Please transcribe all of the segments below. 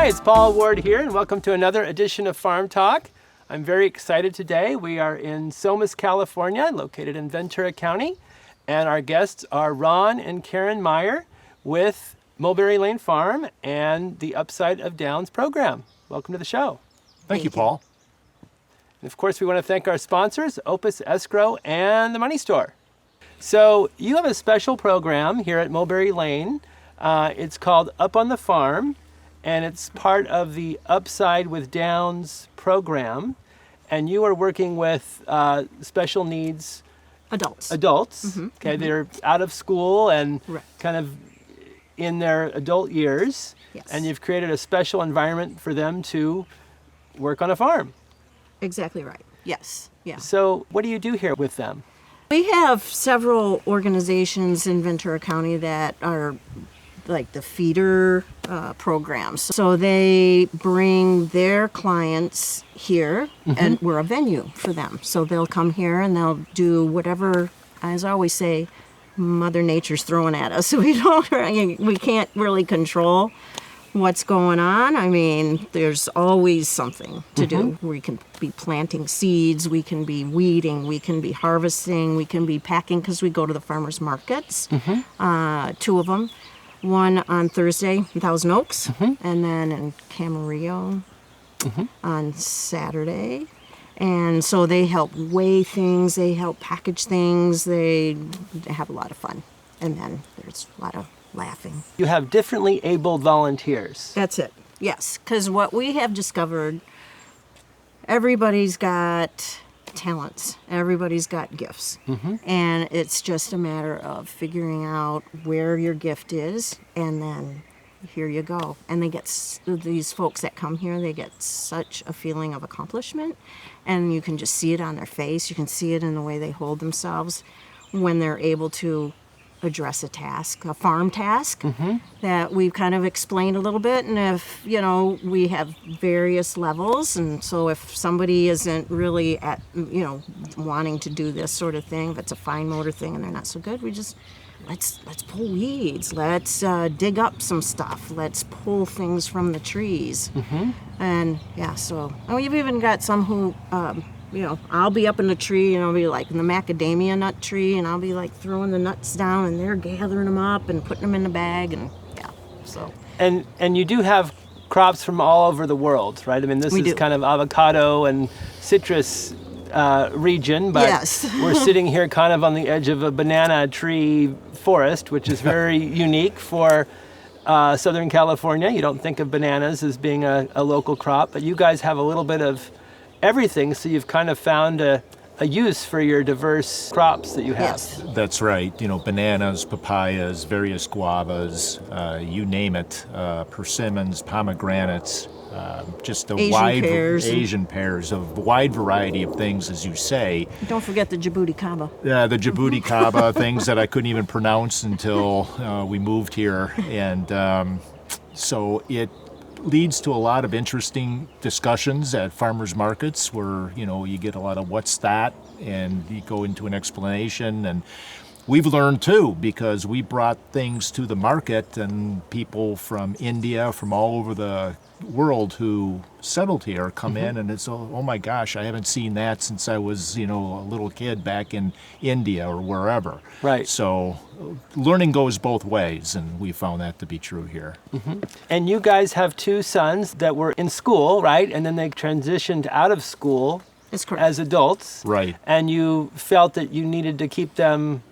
Hi, it's Paul Ward here, and welcome to another edition of Farm Talk. I'm very excited today. We are in Somis, California, located in Ventura County, and our guests are Ron and Karen Meier with Mulberry Lane Farm and the Upside of Downs program. Welcome to the show. Thank you, Paul. And of course, we want to thank our sponsors, Opus Escrow and the Money Store. So you have a special program here at Mulberry Lane. It's called Up on the Farm, and it's part of the Upside with Downs program. And you are working with special needs adults. Okay, they're out of school and Right. kind of in their adult years. Yes. And you've created a special environment for them to work on a farm. Exactly right. Yes. Yeah. So what do you do here with them? We have several organizations in Ventura County that are like the feeder programs. So they bring their clients here, and we're a venue for them. So they'll come here and they'll do whatever, as I always say, Mother Nature's throwing at us. We can't really control what's going on. I mean, there's always something to do. We can be planting seeds, we can be weeding, we can be harvesting, we can be packing, because we go to the farmers markets, 2 of them. One on Thursday in Thousand Oaks, and then in Camarillo on Saturday. And so they help weigh things, they help package things, they have a lot of fun. And then there's a lot of laughing. You have differently abled volunteers. That's it. Yes, because what we have discovered, everybody's got talents, everybody's got gifts, and it's just a matter of figuring out where your gift is, and then here you go. And they get these folks that come here, they get such a feeling of accomplishment, and you can just see it on their face. You can see it in the way they hold themselves when they're able to address a task, a farm task that we've kind of explained a little bit. And if, we have various levels. And so if somebody isn't really at, wanting to do this sort of thing, if it's a fine motor thing and they're not so good, we just, let's pull weeds. Let's dig up some stuff. Let's pull things from the trees. And yeah, so we've even got some who, I'll be up in the tree and I'll be like in the macadamia nut tree, and I'll be like throwing the nuts down, and they're gathering them up and putting them in the bag, and yeah, so. And you do have crops from all over the world, right? I mean, this is kind of avocado and citrus region, but yes. We're sitting here kind of on the edge of a banana tree forest, which is very unique for Southern California. You don't think of bananas as being a local crop, but you guys have a little bit of everything, so you've kind of found a use for your diverse crops that you have. Yes. That's right. Bananas, papayas, various guavas, you name it, persimmons, pomegranates, just a Asian pears, a wide variety of things, as you say. Don't forget the Djibouti Kaba. Yeah, the Djibouti Kaba, things that I couldn't even pronounce until we moved here. And so it leads to a lot of interesting discussions at farmers markets where, you get a lot of what's that, and you go into an explanation. And we've learned too, because we brought things to the market, and people from India, from all over the world who settled here come in, and it's, oh my gosh, I haven't seen that since I was, a little kid back in India or wherever. Right. So learning goes both ways, and we found that to be true here. And you guys have 2 sons that were in school, right? And then they transitioned out of school as adults. Right. And you felt that you needed to keep them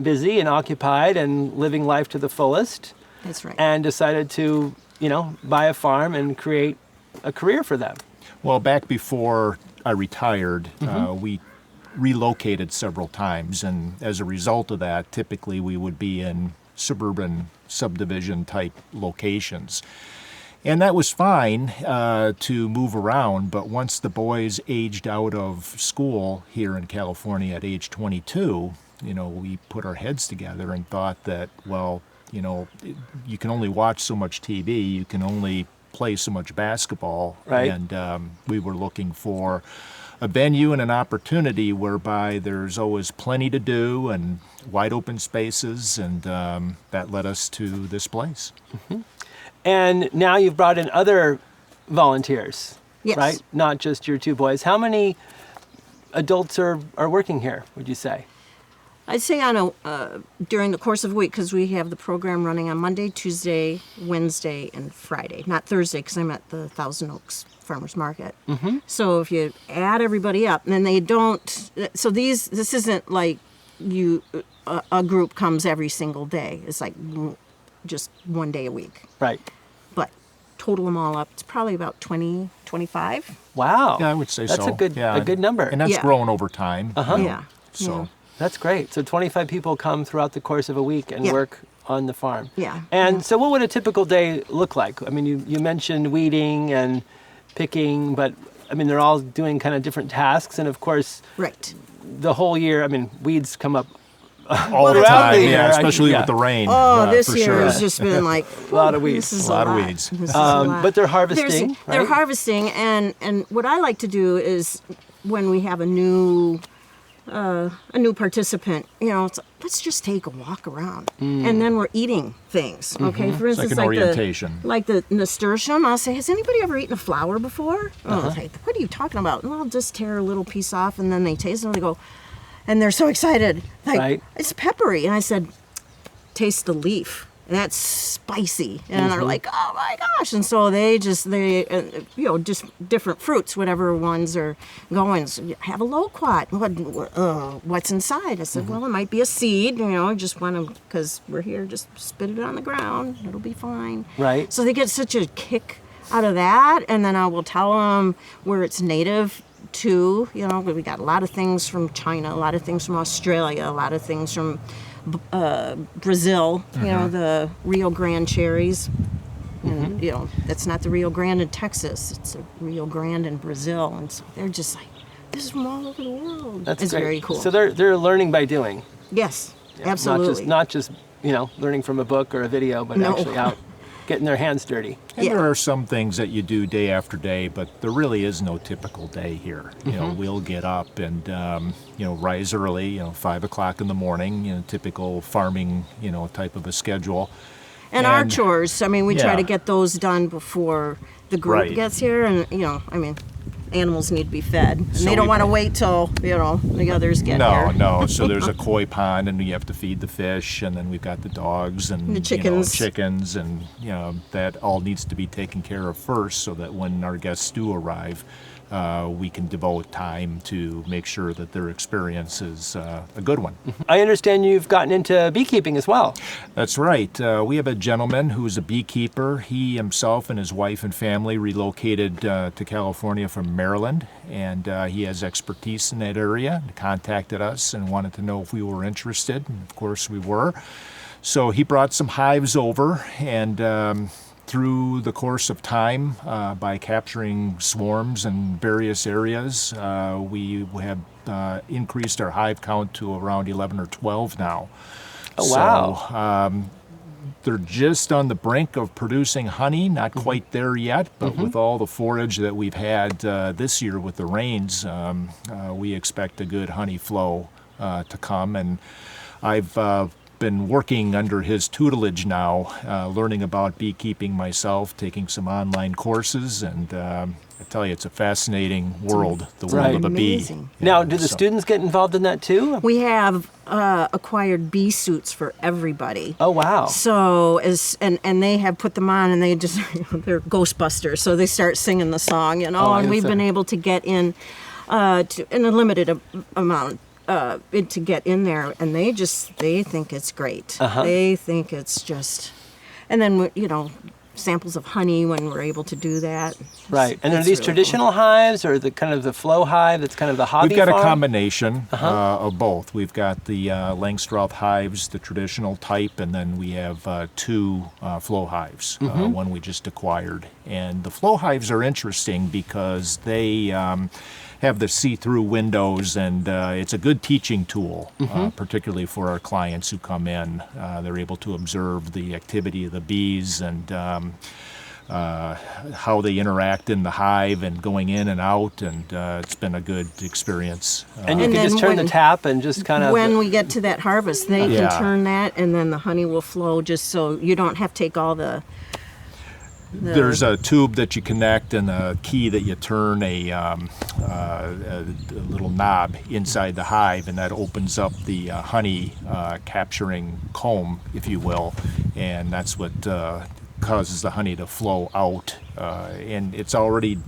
busy and occupied and living life to the fullest. That's right. And decided to, buy a farm and create a career for them. Well, back before I retired, we relocated several times, and as a result of that, typically we would be in suburban subdivision type locations. And that was fine to move around, but once the boys aged out of school here in California at age 22, we put our heads together and thought that, you can only watch so much TV, you can only play so much basketball, right. And we were looking for a venue and an opportunity whereby there's always plenty to do and wide open spaces, and that led us to this place. And now you've brought in other volunteers, Yes. right? Not just your two boys. How many adults are working here, would you say? I'd say during the course of a week, because we have the program running on Monday, Tuesday, Wednesday, and Friday. Not Thursday, because I'm at the Thousand Oaks Farmers Market. Mm-hmm. So if you add everybody up, then they don't. So this isn't like a group comes every single day. It's like just one day a week. Right. But total them all up, it's probably about 20, 25. Wow. Yeah, I would say That's so. a good number. And that's Yeah. grown over time. Uh-huh. Yeah. So. Yeah. That's great. So 25 people come throughout the course of a week and Yeah. work on the farm. Yeah. And so what would a typical day look like? I mean, you mentioned weeding and picking, but I mean, they're all doing kind of different tasks. And of course, Right. the whole year, I mean, weeds come up All the throughout time, the year, yeah, especially yeah. with the rain. Oh, this for year sure. has just been like a lot of weeds. This is A lot of weeds. This is a lot. but they're harvesting, They're right? harvesting, and what I like to do is when we have a new participant, let's just take a walk around, and then we're eating things. Okay, for It's like instance, an orientation. like the nasturtium. I'll say, has anybody ever eaten a flower before? Oh, it's like, what are you talking about? And I'll just tear a little piece off, and then they taste it, and they go, and they're so excited, like Right. it's peppery, and I said, taste the leaf. And that's spicy, and they're like, "Oh my gosh!" And so just different fruits, whatever ones are going. So have a loquat. What's inside? I said, "Well, it might be a seed. Just want to, because we're here. Just spit it on the ground. It'll be fine." Right. So they get such a kick out of that, and then I will tell them where it's native to. We got a lot of things from China, a lot of things from Australia, a lot of things from Brazil, the Rio Grande cherries. And, that's not the Rio Grande in Texas. It's the Rio Grande in Brazil. And so they're just like, this is from all over the world. That's it's great. very cool. So they're learning by doing. Yes, Yeah, absolutely. Not just learning from a book or a video, but No. actually out getting their hands dirty. And Yeah. there are some things that you do day after day, but there really is no typical day here. We'll get up and rise early, 5 o'clock in the morning, typical farming, type of a schedule. and our chores, we try Yeah. to get those done before the group Right. gets here. And, animals need to be fed. And So they don't we- want to wait till, the others get here. No. So there's a koi pond, and you have to feed the fish, and then we've got the dogs and The chickens. chickens, and that all needs to be taken care of first, so that when our guests do arrive, we can devote time to make sure that their experience is a good one. I understand you've gotten into beekeeping as well. That's right. We have a gentleman who's a beekeeper. He himself and his wife and family relocated to California from Maryland, and he has expertise in that area. He contacted us and wanted to know if we were interested, and of course we were. So he brought some hives over, and through the course of time, by capturing swarms in various areas, we have increased our hive count to around 11 or 12 now. Oh, wow. So they're just on the brink of producing honey, not quite there yet, but with all the forage that we've had this year with the rains, we expect a good honey flow to come. And I've been working under his tutelage now, learning about beekeeping myself, taking some online courses, and I tell you, it's a fascinating world, the world Right. of a bee. Amazing. Now, do the So- students get involved in that too? We have acquired bee suits for everybody. Oh, wow. So and they have put them on, and they just they're Ghostbusters. So they start singing the song, and we've been able to get in in a limited amount to get in there, and they think it's great. They think it's just, and then samples of honey when we're able to do that. Right. And are It's these really traditional hives or the kind of the flow hive that's kind of the hobby We've got farm? a combination of both. We've got the Langstroth hives, the traditional type, and then we have two flow hives, one we just acquired. And the flow hives are interesting because they have the see-through windows, and it's a good teaching tool, particularly for our clients who come in. They're able to observe the activity of the bees and how they interact in the hive and going in and out, and it's been a good experience. And you And can then just turn the when- tap and just kind of... When we get to that harvest, they Yeah. can turn that, and then the honey will flow just so you don't have to take all the There's a tube that you connect and a key that you turn a little knob inside the hive, and that opens up the honey capturing comb, if you will, and that's what causes the honey to flow out. And it's already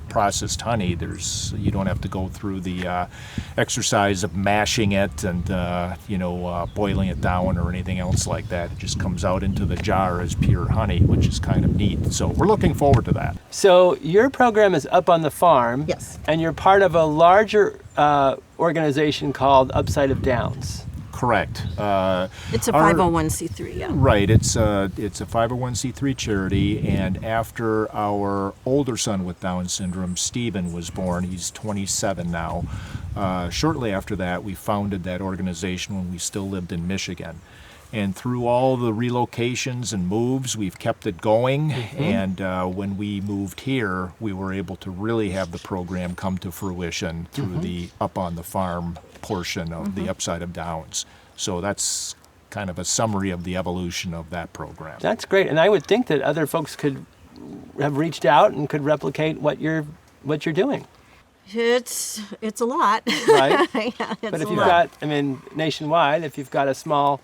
processed honey. You don't have to go through the exercise of mashing it and boiling it down or anything else like that. It just comes out into the jar as pure honey, which is kind of neat. So we're looking forward to that. So your program is Up on the Farm. Yes. And you're part of a larger organization called Upside of Downs. Correct. It's a 501c3, yeah. Right. It's a 501c3 charity, and after our older son with Down syndrome, Stephen, was born, he's 27 now. Shortly after that, we founded that organization when we still lived in Michigan. And through all the relocations and moves, we've kept it going. And when we moved here, we were able to really have the program come to fruition through the Up on the Farm portion of the Upside of Downs. So that's kind of a summary of the evolution of that program. That's great. And I would think that other folks could have reached out and could replicate what you're doing. It's a lot. Right. Yeah, But if you've got, nationwide, if you've got a small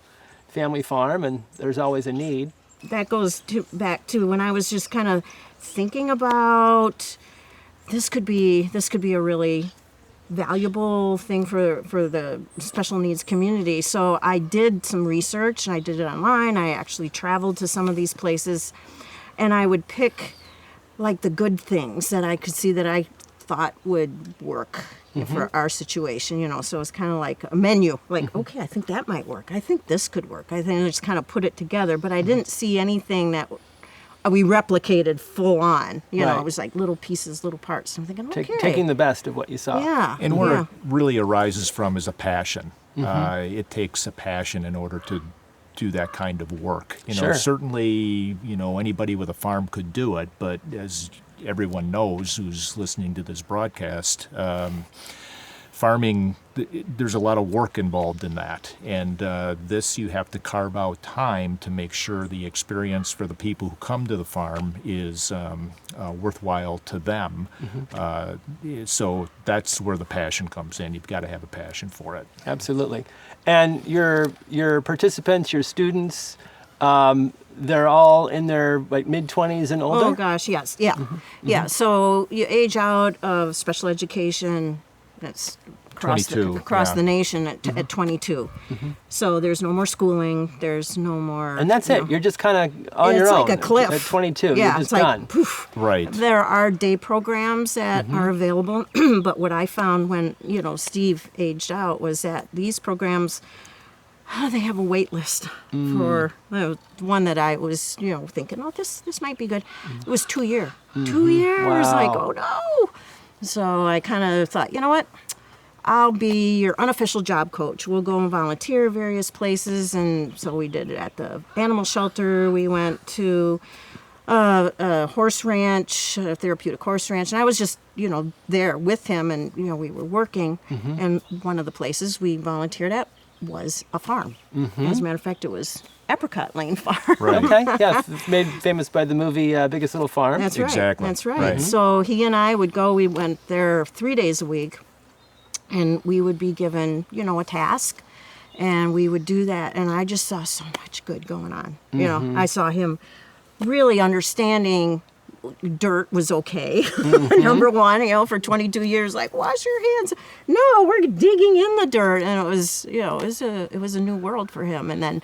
family farm and there's always a need. That goes back to when I was just kind of thinking about this could be a really valuable thing for the special needs community. So I did some research, and I did it online. I actually traveled to some of these places, and I would pick like the good things that I could see that I thought would work for our situation, so it's kind of like a menu, like, okay, I think that might work. I think this could work. I think I just kind of put it together, but I didn't see anything that we replicated full on. Right. It was like little pieces, little parts. I'm thinking, okay. Taking the best of what you saw. Yeah. And where it really arises from is a passion. It takes a passion in order to do that kind of work. Sure. Certainly, anybody with a farm could do it, but as everyone knows who's listening to this broadcast, farming, there's a lot of work involved in that. And this, you have to carve out time to make sure the experience for the people who come to the farm is worthwhile to them. So that's where the passion comes in. You've got to have a passion for it. Absolutely. And your participants, your students, they're all in their mid-20s and older? Oh gosh, yes, yeah, yeah. So you age out of special education. That's across 22, the nation at 22. So there's no more schooling. There's no more. And that's it. You're just kind of on your own. It's like a cliff. At 22, yeah, you're just it's like done. poof. Right. There are day programs that are available, but what I found when Steve aged out was that these programs, they have a wait list for one that I was, thinking, this might be good. It was 2 years. 2 years. Wow. Like, oh no. So I kind of thought, you know what? I'll be your unofficial job coach. We'll go and volunteer various places. And so we did it at the animal shelter. We went to a horse ranch, a therapeutic horse ranch. And I was just, there with him. And, we were working. And one of the places we volunteered at was a farm. As a matter of fact, it was Apricot Lane Farm. Right. Okay, yeah, made famous by the movie Biggest Little Farm. That's right. Exactly. That's right. Right. So he and I would go. We went there 3 days a week, and we would be given, a task, and we would do that. And I just saw so much good going on. I saw him really understanding dirt was okay. Number one, for 22 years, like, wash your hands. No, we're digging in the dirt, and it was, it was a new world for him. And then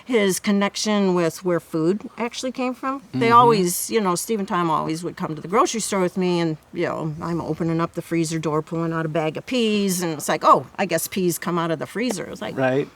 his connection with where food actually came from. They always, Steve and Tom always would come to the grocery store with me, and, I'm opening up the freezer door, pulling out a bag of peas, and it's like, oh, I guess peas come out of the freezer. It's like, Right.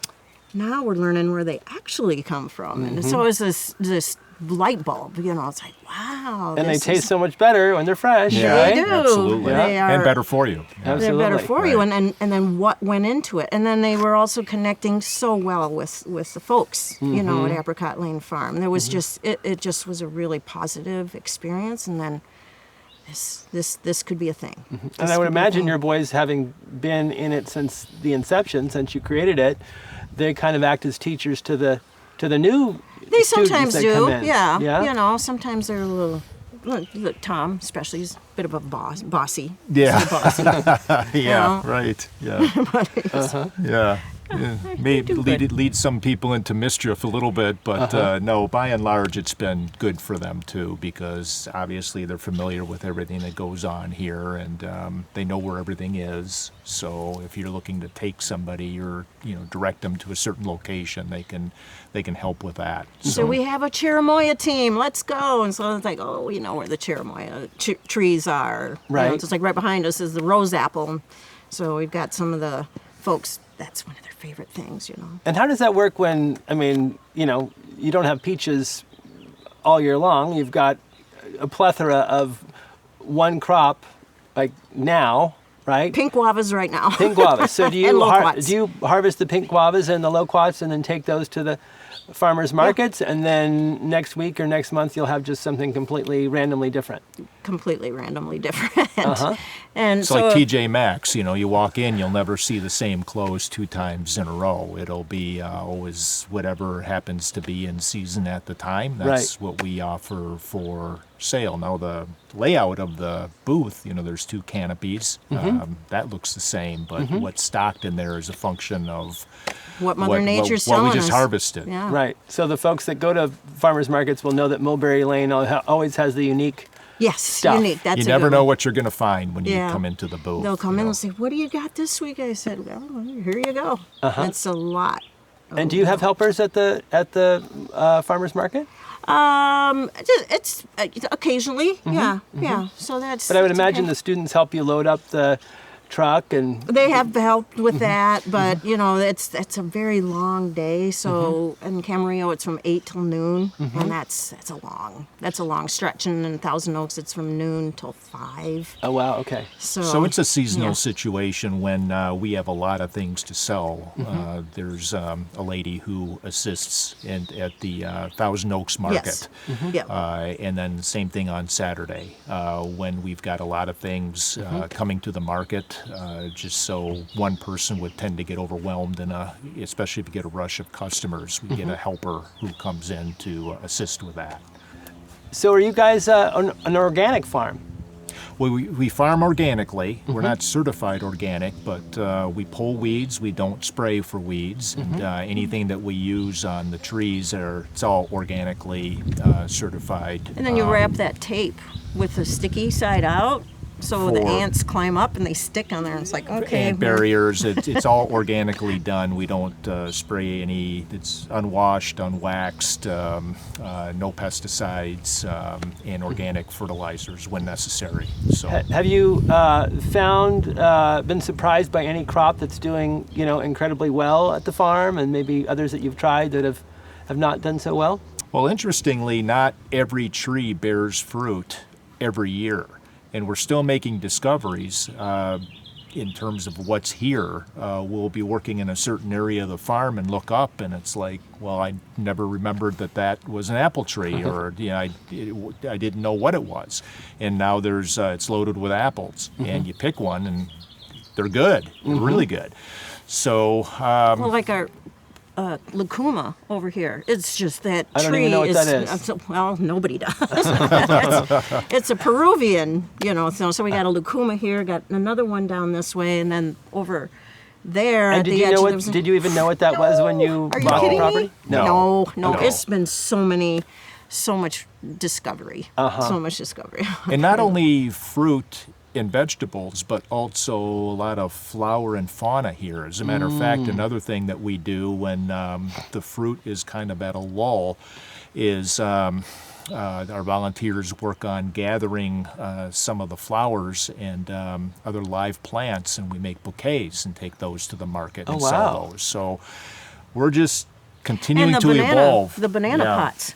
now we're learning where they actually come from. And so it's this light bulb, it's like, wow. And they taste so much better when they're fresh, Yeah, right? They do. Absolutely. They are, And better for you. Absolutely. they're better for you. Right. And then what went into it. And then they were also connecting so well with the folks, at Apricot Lane Farm. There was just, it just was a really positive experience. And then this could be a thing. And I would imagine your boys, having been in it since the inception, since you created it, they kind of act as teachers to the to the new They students sometimes that do, come in. yeah. Yeah? You know, sometimes they're a little. Look, Tom, especially, is a bit of a bossy. Yeah. Say bossy. Yeah, know. right. Yeah. But he's- Yeah. May do lead some people into mischief a little bit, but no, by and large, it's been good for them too, because obviously they're familiar with everything that goes on here, and they know where everything is. So if you're looking to take somebody or direct them to a certain location, they can help with that. So we have a cherimoya team. Let's go. And so it's like, oh, we know where the cherimoya trees are. Right. You know, it's just like right behind us is the rose apple. So we've got some of the folks. That's one of their favorite things, And how does that work when, you don't have peaches all year long? You've got a plethora of one crop, like now, right? Pink guavas right now. Pink guavas. So do And you loquats. do you harvest the pink guavas and the loquats and then take those to the farmers markets, and then next week or next month you'll have just something completely randomly different? Completely randomly different. And It's so like TJ Maxx, you walk in, you'll never see the same clothes 2 times in a row. It'll be always whatever happens to be in season at the time. That's what we offer for sale. Now the layout of the booth, there's 2 canopies. That looks the same, but what's stocked in there is a function of what Mother Nature's what telling we just us. harvested. Yeah. Right. So the folks that go to farmers markets will know that Mulberry Lane always has the unique. Yes, Stuff. unique. That's You a never good know one. what you're going to find when you Yeah. come into the booth. They'll come you in know. and say, "What do you got this week?" I said, "Well, here you go." It's a lot. And do you have helpers at the farmers market? It's occasionally, yeah. So that's. But I would that's imagine okay. the students help you load up the truck and. They have helped with that, but it's a very long day. So in Camarillo, it's from 8 till noon, and that's a long stretch. And in Thousand Oaks, it's from noon till 5. Oh wow. Okay. So it's a seasonal yeah. situation when we have a lot of things to sell. There's a lady who assists at the Thousand Oaks Market. Yes. Yeah. And then same thing on Saturday when we've got a lot of things coming to the market. Just so one person would tend to get overwhelmed, and especially if you get a rush of customers, we get a helper who comes in to assist with that. So are you guys an organic farm? We farm organically. We're not certified organic, but we pull weeds. We don't spray for weeds. And anything that we use on the trees, it's all organically certified. And then you wrap that tape with the sticky side out, so the For- ants climb up and they stick on there. And it's like, okay. And barriers. It's all organically done. We don't spray any. It's unwashed, unwaxed, no pesticides, and organic fertilizers when necessary. So. Have you been surprised by any crop that's doing incredibly well at the farm, and maybe others that you've tried that have not done so well? Well, interestingly, not every tree bears fruit every year. And we're still making discoveries in terms of what's here. We'll be working in a certain area of the farm and look up, and it's like, well, I never remembered that was an apple tree, or I didn't know what it was. And now it's loaded with apples, and you pick one, and they're good, really good. So, Well, like our lucuma over here. It's just that I tree don't even know what that is. Well, nobody does. It's a Peruvian, so we got a lucuma here, got another one down this way, and then over there And at did the you edge know there was did you even know what that was when you Are you bought the kidding property? me? No. No. It's been so much discovery. So much discovery. and not only fruit and vegetables, but also a lot of flower and fauna here. As a matter of fact, another thing that we do when the fruit is kind of at a lull is our volunteers work on gathering some of the flowers and other live plants, and we make bouquets and take those to the market and wow. sell those. So we're just continuing And the to banana, evolve. the banana Yeah. pots.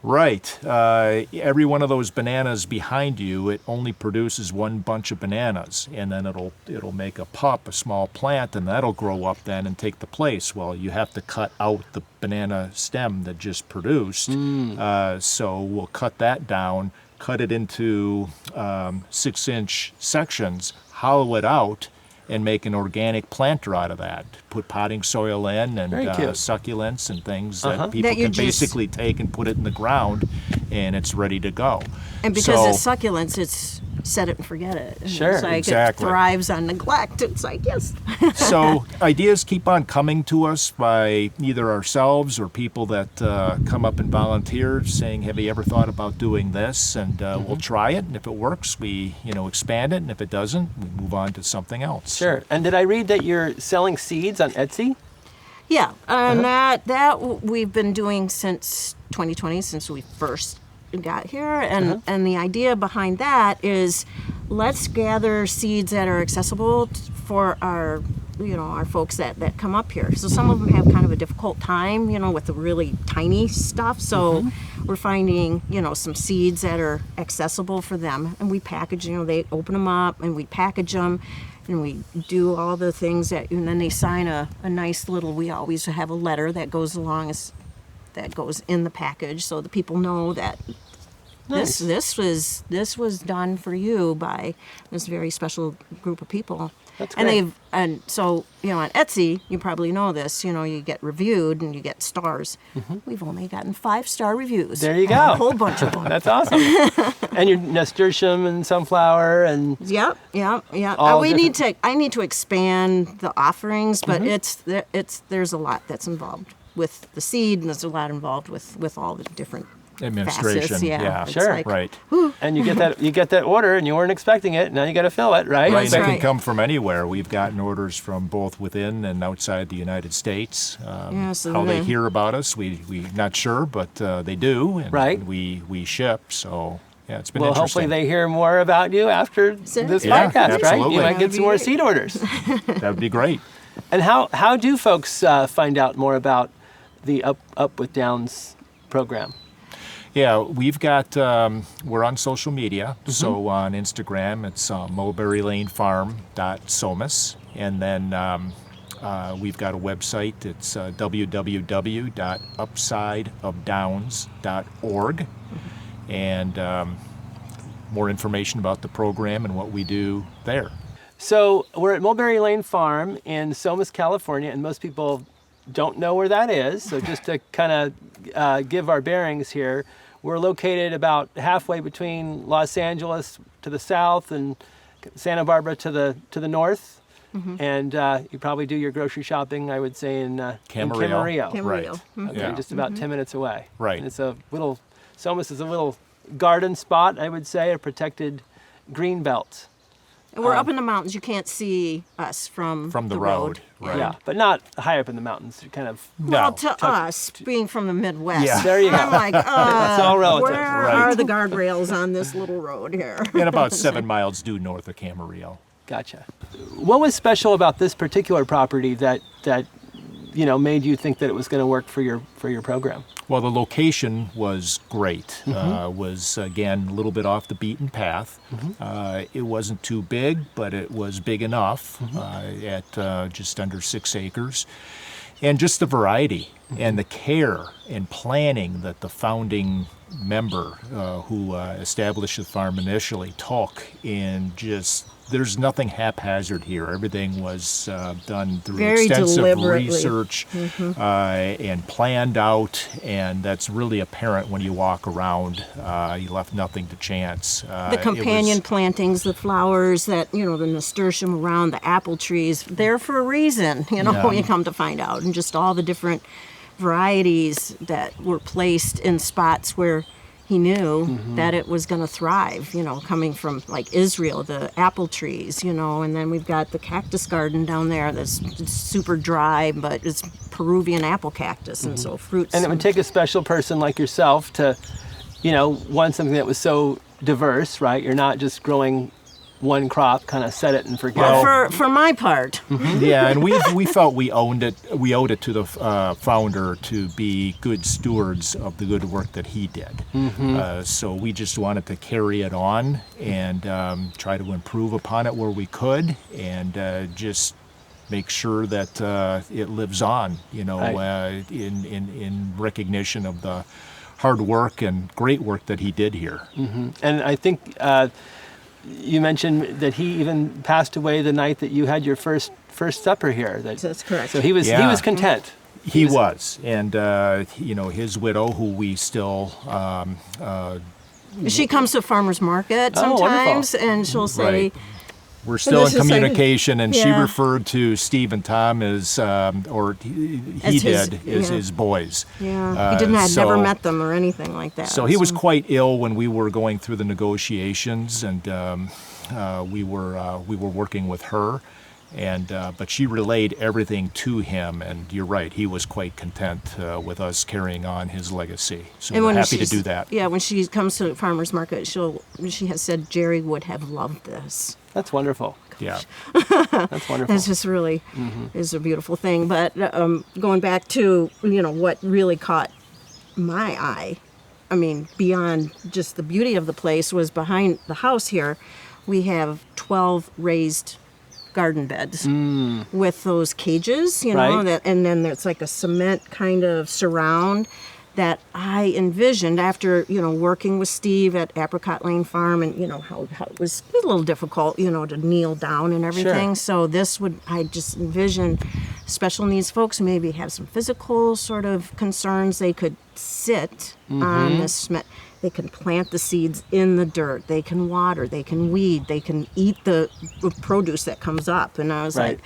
Right. Every one of those bananas behind you, it only produces one bunch of bananas, and then it'll make a pup, a small plant, and that'll grow up then and take the place. Well, you have to cut out the banana stem that just produced. So we'll cut that down, cut it into 6-inch sections, hollow it out, and make an organic planter out of that. Put potting soil in and Very cute. succulents and things that people That you can just- basically take and put it in the ground, and it's ready to go. And because So- it's succulents, it's set it and forget it. And Sure. it's like Exactly. it thrives on neglect. It's like, yes. So ideas keep on coming to us by either ourselves or people that come up and volunteer, saying, "Have you ever thought about doing this?" And we'll try it, and if it works, we expand it, and if it doesn't, we move on to something else. Sure. And did I read that you're selling seeds on Etsy? Yeah, and that we've been doing since 2020, since we first got here, and the idea behind that is, let's gather seeds that are accessible for our our folks that come up here. So some of them have kind of a difficult time, with the really tiny stuff. So we're finding some seeds that are accessible for them, and we package. They open them up and we package them. And we do all the things and then they sign a nice little, we always have a letter that goes along that goes in the package, so the people know that Nice. this was done for you by this very special group of people. That's And great. so on Etsy, you probably know this, you get reviewed and you get stars. We've only gotten 5-star reviews. There you And go. a whole bunch of them. That's awesome. And your nasturtium and sunflower and Yep. All I need to expand the offerings, but there's a lot that's involved with the seed, and there's a lot involved with all the different Administration, facets. Yeah, it's Sure. like, right. and you get that order and you weren't expecting it. Now you got to fill it, right? Right, That's and it right. can come from anywhere. We've gotten orders from both within and outside the United States. So How they then- hear about us, we not sure, but they do, and Right. we ship. So yeah, it's been Well, interesting. hopefully they hear more about you after this Yeah, podcast, right? absolutely. You might That get would some be more great. seed orders. That would be great. And how do folks find out more about the Up with Downs program? Yeah, we've got, we're on social media. So on Instagram, it's Mulberry Lane Farm .somis. And then we've got a website. It's www.upsideofdowns.org. And more information about the program and what we do there. So we're at Mulberry Lane Farm in Somis, California, and most people don't know where that is. So just to kind of give our bearings here, we're located about halfway between Los Angeles to the south and Santa Barbara to the north. And you probably do your grocery shopping, I would say, in Camarillo. Camarillo. Okay, Yeah. just about 10 minutes away. Right. And it's Somis is a little garden spot, I would say, a protected green belt. And we're up in the mountains. You can't see us from the road, right. Yeah, but not high up in the mountains. You're kind of Well, No. to us, being from the Midwest, Yeah. There you go. I'm like, It's all relative. where Right. are the guardrails on this little road here? And about 7 miles due north of Camarillo. Gotcha. What was special about this particular property that made you think that it was going to work for your program? Well, the location was great. Was, again, a little bit off the beaten path. It wasn't too big, but it was big enough at just under 6 acres. And just the variety and the care and planning that the founding member who established the farm initially took, and just there's nothing haphazard here. Everything was done through Very extensive deliberately. research and planned out, and that's really apparent when you walk around. You left nothing to chance. The companion plantings, the flowers that, the nasturtium around, the apple trees, they're for a reason, when you come to find out. And just all the different varieties that were placed in spots where he knew that it was going to thrive, coming from like Israel, the apple trees, and then we've got the cactus garden down there that's super dry, but it's Peruvian apple cactus, and so fruits. And it would take a special person like yourself to, want something that was so diverse, right? You're not just growing one crop, kind of set it and forget. Well, for my part, Yeah, and we felt we owed it to the founder to be good stewards of the good work that he did. So we just wanted to carry it on and try to improve upon it where we could, and just make sure that it lives on, Right. in recognition of the hard work and great work that he did here. And I think you mentioned that he even passed away the night that you had your first supper here. That's correct. So he was content. He was, and his widow, who we still She comes to farmers market sometimes, and she'll say, right. We're still in this is like- communication, and she Yeah. referred to Steve and Tom as, his boys. yeah, he didn't have never met them or anything like that. So he was quite ill when we were going through the negotiations, and we were working with her, and but she relayed everything to him, and you're right, he was quite content with us carrying on his legacy. So And we're when happy to she's- do that. Yeah, when she comes to the farmers market, she has said Jerry would have loved this. That's wonderful. Yeah. That's wonderful. That's just really is a beautiful thing. But going back to what really caught my eye, I mean, beyond just the beauty of the place, was behind the house here. We have 12 raised garden beds with those cages, Right. and then there's like a cement kind of surround that I envisioned after, working with Steve at Apricot Lane Farm, and, how it was a little difficult, to kneel down and everything. Sure. So I just envisioned special needs folks who maybe have some physical sort of concerns. They could sit on this cement. They can plant the seeds in the dirt. They can water. They can weed. They can eat the produce that comes up. And I was Right. like,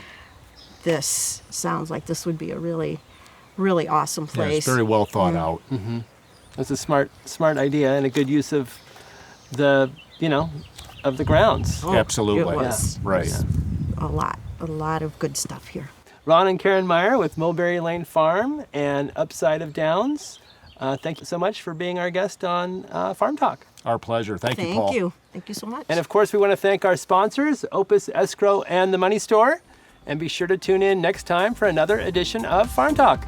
this sounds like this would be a really, really awesome Yeah, place. it's very well thought out. That's a smart idea and a good use of the of the grounds. Oh, Absolutely. It was, Right. it was a lot of good stuff here. Ron and Karen Meier with Mulberry Lane Farm and Upside of Downs. Thank you so much for being our guest on Farm Talk. Our pleasure. Thank you, Paul. Thank you so much. And of course, we want to thank our sponsors, Opus Escrow and the Money Store. And be sure to tune in next time for another edition of Farm Talk.